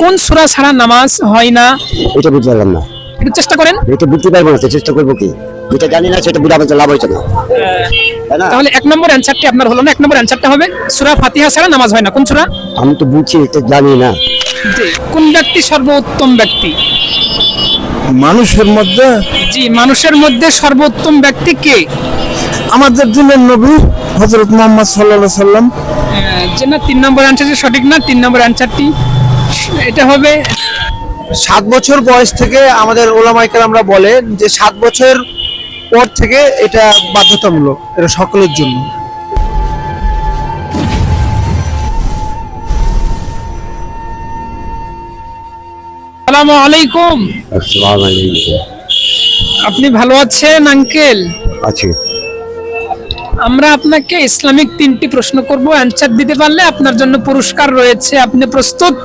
কোন সূরা ছাড়া নামাজ হয় না? এটা বুঝতে পারলাম না। একটু চেষ্টা করেন। এটা বুঝতে পারবো না, চেষ্টা করবো কি? যেটা জানি না সেটা বুঝা বলতে লাভ হয়েছে না, তাই না? তাহলে এক নম্বর অ্যানসারটি আপনার হলো না। এক নম্বর অ্যানসারটা হবে সূরা ফাতিহা ছাড়া নামাজ হয় না। কোন সূরা? আমি তো বুঝছি, এটা জানি না। জি। কোন ব্যক্তি সর্বোত্তম ব্যক্তি? মানুষের মধ্যে জি, মানুষের মধ্যে সর্বোত্তম ব্যক্তি কে? আমাদের দিনের নবী হযরত মুহাম্মদ সাল্লাল্লাহু আলাইহি সাল্লাম। যে না, 3 নম্বর অ্যানসারটি সঠিক না। 3 নম্বর অ্যানসারটি এটা হবে 7 বছর বয়স থেকে আমাদের ওলামায়ে কেরামরা বলেন যে 7 বছর পর থেকে এটা বাধ্যতামূলক, এটা সকলের জন্য। আসসালামু আলাইকুম। আসসালামু আলাইকুম। আপনি ভালো আছেন আঙ্কেল? আছে। আমরা আপনাকে ইসলামিক 3টি প্রশ্ন করব, অ্যানসার দিতে পারলে আপনার জন্য পুরস্কার রয়েছে। আপনি প্রস্তুত?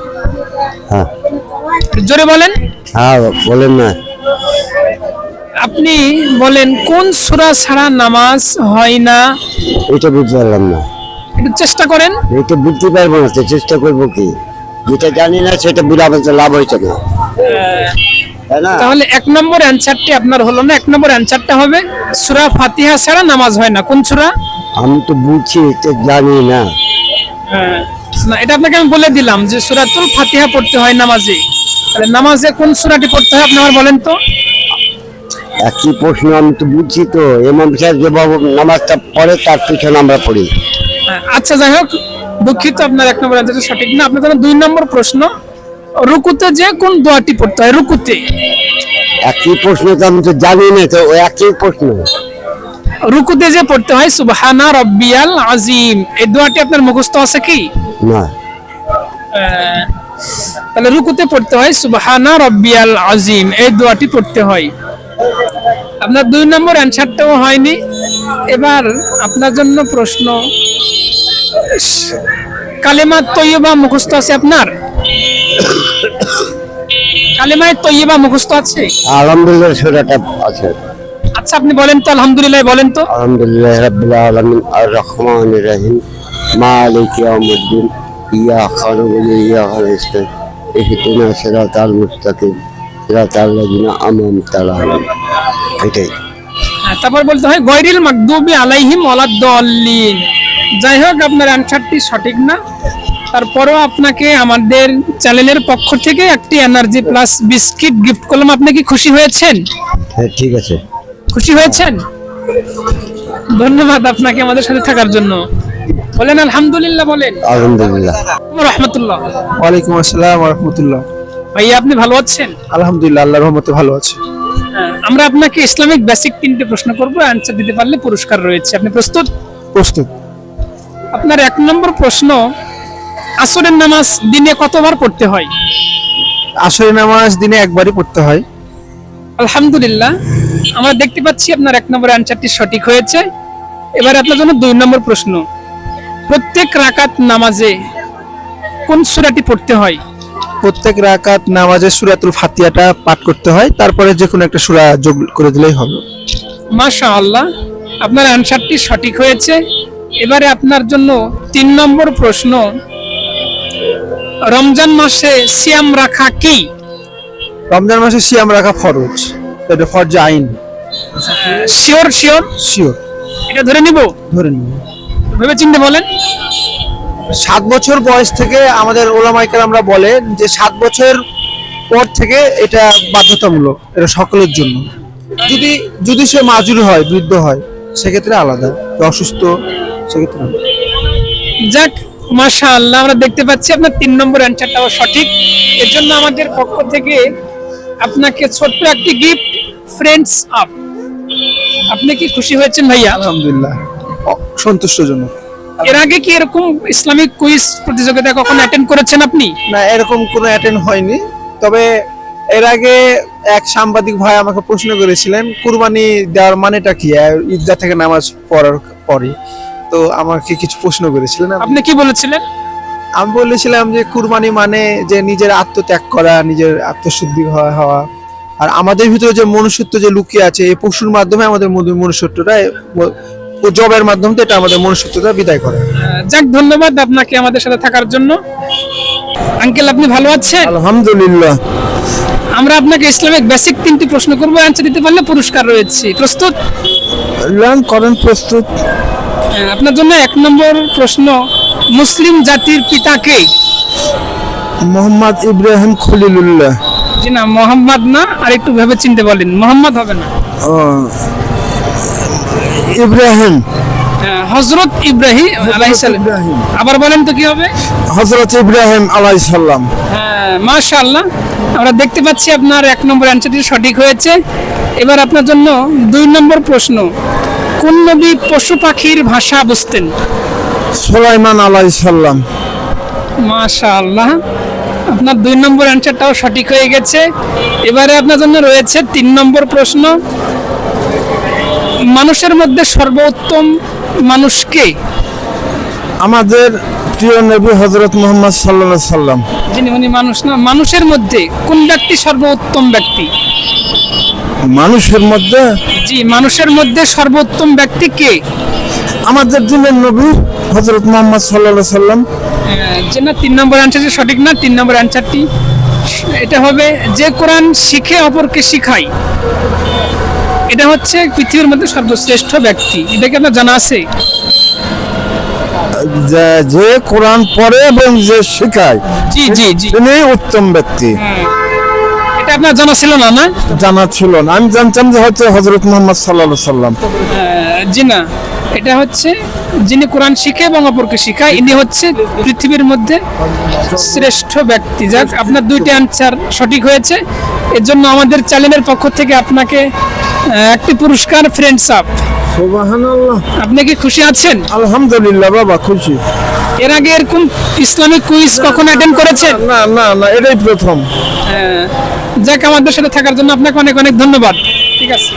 হ্যাঁ জোরে বলেন। হ্যাঁ, বলেন না। আপনি বলেন কোন সূরা ছাড়া নামাজ হয় না? এটা বুঝতে পারলাম না। একটু চেষ্টা করেন। এটা বুঝতে পারবো না, চেষ্টা করবো কি? যেটা জানি না সেটা বুঝা বলতে লাভ হয়েছে না, তাই না? তাহলে এক নম্বর অ্যানসারটি আপনার হলো না। এক নম্বর অ্যানসারটা হবে সূরা ফাতিহা ছাড়া নামাজ হয় না। কোন সূরা? আমি তো বুঝছি, এটা জানি না। না, এটা আপনাকে আমি বলে দিলাম যে সূরাতুল ফাতিহা পড়তে হয় নামাজে। তাহলে নামাজে কোন সূরাটি পড়তে হয় আপনি আমার বলেন তো? একই প্রশ্ন, আমি তো বুঝছি তো। ইমাম সাহেব যেভাবে নামাজটা পড়ে তার পিছনে আমরা পড়ি। আচ্ছা, যাই হোক, দুঃখিত, আপনার এক নম্বর অ্যানসারটা সঠিক না। আপনার জন্য 2 নম্বর প্রশ্ন, রুকুতে যে কোন দোয়াটি পড়তে হয়? রুকুতে একই প্রশ্ন তো, আমি তো জানি না তো। ওই একই প্রশ্ন। রুকুতে যে পড়তে হয় সুবহানা রাব্বিয়াল আযীম, এই দোয়াটি আপনার মুখস্থ আছে কি? না। তাহলে রুকুতে পড়তে হয় সুবহানা রাব্বিয়াল আযীম, এই দোয়াটি পড়তে হয়। আপনার 2 নম্বর অ্যানসারটাও হয়নি। এবার আপনার জন্য প্রশ্ন, কালেমা তৈয়বা মুখস্থ আছে আপনার? কালেমায়ে তৈয়বা মুখস্থ আছে? আলহামদুলিল্লাহ সূরাটা আছে। আচ্ছা, আপনি বলেন তো, আলহামদুলিল্লাহ বলেন তো। আলহামদুলিল্লাহ রাব্বিল আলামিন আর রহমানির রহিম মালিকি ইয়াউমিদ্দিন ইয়াকা না'বুদু ওয়া ইয়াকা নাস্তাইন ইহদিনাস সিরাতাল মুস্তাকিম সিরাতাল লাযিনা আন'আমতা আলাইহিম। এটাই। তারপর বলতে হয় গায়রিল মাগদুবি আলাইহিম ওয়ালাদ-দাল্লিন। যাই হোক, আপনার অ্যানসারটি সঠিক না। তারপরেও আপনাকে আমাদের চ্যানেলের পক্ষ থেকে একটি এনার্জি প্লাস বিস্কিট গিফট করলাম। আপনি কি খুশি হয়েছেন? হ্যাঁ, ঠিক আছে। খুশি হয়েছেন? ধন্যবাদ আপনাকে আমাদের সাথে থাকার জন্য। বলেন আলহামদুলিল্লাহ, বলেন আলহামদুলিল্লাহ। রাহমাতুল্লাহ। ওয়ালাইকুম আসসালাম ওয়া রাহমাতুল্লাহ। ভাইয়া, আপনি ভালো আছেন? আলহামদুলিল্লাহ, আল্লাহর রহমতে ভালো আছি। আমরা আপনাকে ইসলামিক বেসিক 3টে প্রশ্ন করব, অ্যানসার দিতে পারলে পুরস্কার রয়েছে। আপনি প্রস্তুত? প্রস্তুত। আপনার 1 নম্বর প্রশ্ন, আসরের নামাজ দিনে কতবার পড়তে হয়? আসরের নামাজ দিনে একবারই পড়তে হয়। আলহামদুলিল্লাহ, আমরা দেখতে পাচ্ছি আপনার 1 নম্বর অ্যানসারটি সঠিক হয়েছে। এবারে আপনার জন্য 2 নম্বর প্রশ্ন, প্রত্যেক রাকাত নামাজে কোন সূরাটি পড়তে হয়? প্রত্যেক রাকাত নামাজে সূরাতুল ফাতিহাটা পাঠ করতে হয়, তারপরে যে কোনো একটা সূরা যোগ করে দিলেই হবে। মাশাআল্লাহ, আপনার অ্যানসারটি সঠিক হয়েছে। এবারে আপনার জন্য 3 নম্বর প্রশ্ন, রমজান মাসে সিয়াম রাখা কি? রমজান মাসে সিয়াম রাখা ফরজ, এটা ফরজ আইন। শিওর? শিওর? শিওর, এটা ধরে নিব? ধরে নিন। ভেবে চিন্তে বলেন। 7 বছর বয়স থেকে আমাদের ওলামায়ে কেরামরা বলেন যে 7 বছর পর থেকে এটা বাধ্যতামূলক, এটা সকলের জন্য। যদি যদি সে মাজুর হয়, বৃদ্ধ হয়, সেক্ষেত্রে আলাদা। অসুস্থ, সেক্ষেত্রে আলাদা। যাক, মাশাআল্লাহ, আমরা দেখতে পাচ্ছি আপনার 3 নম্বর অ্যানসারটাও সঠিক। এর জন্য আমাদের পক্ষ থেকে আপনাকে ছোট্ট একটি গিফট, ফ্রেন্ডস আপ। আপনি কি খুশি হয়েছেন ভাইয়া? আলহামদুলিল্লাহ, সন্তুষ্টজনক। এর আগে কি এরকম ইসলামিক কুইজ প্রতিযোগিতা কখনো অ্যাটেন্ড করেছেন আপনি? না, এরকম কোনো অ্যাটেন্ড হয়নি। তবে এর আগে এক সাংবাদিক ভাই আমাকে প্রশ্ন করেছিলেন কুরবানি দেওয়ার মানেটা কি ঈদগাহ থেকে নামাজ পড়ার পরে। তো আমাকে কিছু প্রশ্ন করেছিলেন। আপনি কি বলেছিলেন? আমি বলেছিলাম যে কুরবানি মানে যে নিজের আত্মত্যাগ করা, নিজের আত্মশুদ্ধি হওয়া। আর আমাদের ভিতরে যে মনুষ্যত্ব যে লুকিয়ে আছে, এই পশুর মাধ্যমে আমাদের মনুষ্যত্বটা, জবের মাধ্যমে এটা আমাদের মনুষ্যত্বটা বিদায় করে। যাক, ধন্যবাদ আপনাকে আমাদের সাথে থাকার জন্য। আঙ্কেল আপনি ভালো আছেন? আলহামদুলিল্লাহ। আমরা আপনাকে ইসলামিক বেসিক 3টি প্রশ্ন করব, অ্যান্সার দিতে পারলে পুরস্কার রয়েছে। প্রস্তুত? লার্ন করেন, প্রস্তুত। আপনার জন্য 1 নম্বর প্রশ্ন, মুসলিম জাতির পিতা কে? মোহাম্মদ ইব্রাহিম খলিলুল্লাহ। জি না, মোহাম্মদ না, আর একটু ভেবে চিনতে বলেন, মোহাম্মদ হবে না। ইব্রাহিম, হযরত ইব্রাহিম আলাইহিস সালাম। ইব্রাহিম। আবার বলেন তো কি হবে? হযরত ইব্রাহিম আলাইহিস সালাম। হ্যাঁ, মাশাআল্লাহ, আমরা দেখতে পাচ্ছি আপনার 1 নম্বর অ্যান্সারটি সঠিক হয়েছে। এবার আপনার জন্য 2 নম্বর প্রশ্ন, কোন নবী পশু পাখির ভাষা বুঝতেন? সুলাইমান আলাইহিস সালাম। মাশাআল্লাহ, আপনার 2 নম্বর অ্যান্সারটাও সঠিক হয়ে গেছে। এবারে আপনার জন্য রয়েছে 3 নম্বর প্রশ্ন, মানুষের মধ্যে সর্বোত্তম মানুষ কে? আমাদের প্রিয় নবী হযরত মুহাম্মদ সাল্লাল্লাহু আলাইহি সাল্লাম। যিনি উনি মানুষ না, মানুষের মধ্যে কোন ব্যক্তি সর্বোত্তম ব্যক্তি? মানুষের মধ্যে জি, মানুষের মধ্যে সর্বোত্তম ব্যক্তি কে? আমাদের দিনের নবী হযরত মুহাম্মদ সাল্লাল্লাহু আলাইহি সাল্লাম। যে না, 3 নম্বর অ্যান্সারটি সঠিক না। 3 নম্বর অ্যান্সারটি এটা হবে, যে কোরআন শিখে অপরকে শিখায়, এটা হচ্ছে পৃথিবীর মধ্যে সর্বশ্রেষ্ঠ ব্যক্তি। এটা কি আপনার জানা আছে? যে কোরআন পড়ে এবং যে শেখায়, জি জি জি, তিনি উত্তম ব্যক্তি। এটা আপনার জানা ছিল না, না? জানা ছিল না, আমি জানতাম যে হচ্ছে হযরত মুহাম্মদ সাল্লাল্লাহু আলাইহি সাল্লাম। জি না, এটা হচ্ছে যিনি কোরআন শিখে এবং অপরকে শিখায়, ইনি হচ্ছে পৃথিবীর মধ্যে শ্রেষ্ঠ ব্যক্তি। যাক, আপনার 2টি অ্যান্সার সঠিক হয়েছে। এর জন্য আমাদের চ্যানেলের পক্ষ থেকে আপনাকে একটি পুরস্কার, ফ্রেন্ডস আপ। সুবহানাল্লাহ। আপনি কি খুশি আছেন? আলহামদুলিল্লাহ বাবা, খুশি। এর আগে এরকম ইসলামিক কুইজ কখন অ্যাটেন্ড করেছেন? না না না, এটাই প্রথম। যাক, আমাদের সাথে থাকার জন্য আপনাকে অনেক অনেক ধন্যবাদ। ঠিক আছে।